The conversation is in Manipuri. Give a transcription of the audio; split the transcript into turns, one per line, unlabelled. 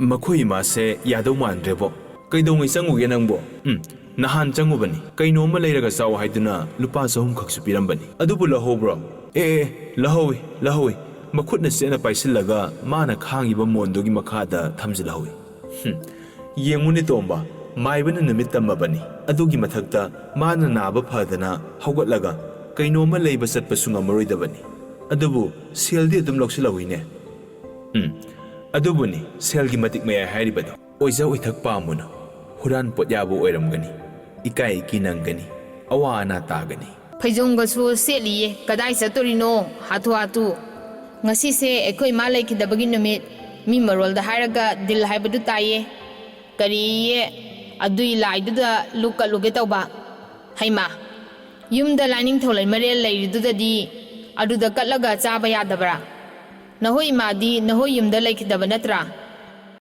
ꯃꯈꯣꯏ ꯏꯃꯥꯁꯦ ꯌꯥꯗꯧ ꯃꯥꯟꯗ꯭ꯔꯦꯕꯣ ꯀꯩꯗꯧꯉꯩ ꯆꯪꯉꯨꯒꯦ ꯅꯪꯕꯣ ꯅꯍꯥꯟ ꯆꯪꯉꯨꯕꯅꯤ ꯀꯩꯅꯣꯝꯃ ꯂꯩꯔꯒ ꯆꯥꯎ ꯍꯥꯏꯗꯨꯅ ꯂꯨꯄꯥ 400 ꯈꯛꯁꯨ ꯄꯤꯔꯝꯕꯅꯤ ꯑꯗꯨꯕꯨ ꯂꯧꯍꯧꯕ꯭ꯔꯣ ꯂꯧꯍꯧꯏ ꯃꯈꯨꯠꯅ ꯆꯦꯠꯅ ꯄꯥꯏꯁꯤꯜꯂꯒ ꯃꯥꯅ ꯈꯥꯡꯉꯤꯕ ꯃꯣꯟꯗꯨꯒꯤ ꯃꯈꯥꯗ ꯊꯝꯖꯤꯜꯍꯧꯏ ꯌꯦꯡꯉꯨꯅꯦ ꯇꯣꯝꯕ ꯃꯥꯏꯕꯅ ꯅꯨꯃꯤꯠ ꯇꯝꯃꯕꯅꯤ ꯑꯗꯨꯒꯤ ꯃꯊꯛꯇ ꯃꯥꯅ ꯅꯥꯕ ꯐꯗꯅ ꯍꯧꯒꯠꯂꯒ ꯀꯩꯅꯣꯝꯃ ꯂꯩꯕ ꯆꯠꯄꯁꯨ ꯉꯝꯃꯔꯣꯏꯗꯕꯅꯤ ꯑꯗꯨꯕꯨ ꯁꯦꯜꯗꯤ ꯑꯗꯨꯝ ꯂꯧꯁꯤꯜꯍꯧꯏꯅꯦ ꯑꯗꯨꯕꯨꯅꯤ ꯁꯦꯜꯒꯤ ꯃꯇꯤꯛ ꯃꯌꯥꯏ ꯍꯥꯏꯔꯤꯕꯗꯣ ꯑꯣꯏꯖ ꯑꯣꯏꯊꯛ ꯄꯥꯝꯃꯨꯅꯨ ꯍꯨꯔꯥꯟ ꯄꯣꯠ ꯌꯥꯕ ꯑꯣꯏꯔꯝꯒꯅꯤ ꯏꯀꯥꯏ ꯏꯀꯤ ꯅꯪꯒꯅꯤ ꯑꯋꯥ ꯑꯅꯥ ꯇꯥꯒꯅꯤ
ꯐꯩꯖꯣꯝꯒꯁꯨ ꯁꯦꯠꯂꯤꯌꯦ ꯀꯗꯥꯏ ꯆꯠꯇꯣꯔꯤꯅꯣ ꯍꯥꯊꯨ ꯍꯥꯊꯨ ꯉꯁꯤꯁꯦ ꯑꯩꯈꯣꯏ ꯃꯥ ꯂꯩꯈꯤꯗꯕꯒꯤ ꯅꯨꯃꯤꯠ ꯃꯤ ꯃꯔꯣꯜꯗ ꯍꯥꯏꯔꯒ ꯗꯤꯜ ꯍꯥꯏꯕꯗꯨ ꯇꯥꯏꯌꯦ ꯀꯔꯤꯌꯦ ꯑꯗꯨꯏ ꯂꯥꯏꯗꯨꯗ ꯂꯨꯛ ꯀꯠꯂꯨꯒꯦ ꯇꯧꯕ ꯍꯩꯃꯥ ꯌꯨꯝꯗ ꯂꯥꯏꯅꯤꯡꯊꯧ ꯂꯩꯃꯔꯦꯜ ꯂꯩꯔꯤꯗꯨꯗꯗꯤ ꯑꯗꯨꯗ ꯀꯠꯂꯒ ꯆꯥꯕ ꯌꯥꯗꯕ꯭ꯔꯥ ꯅꯍꯣꯏ ꯏꯃꯥꯗꯤ ꯅꯍꯣꯏ ꯌꯨꯝꯗ ꯂꯩꯈꯤꯗꯕ ꯅꯠꯇ꯭ꯔꯥ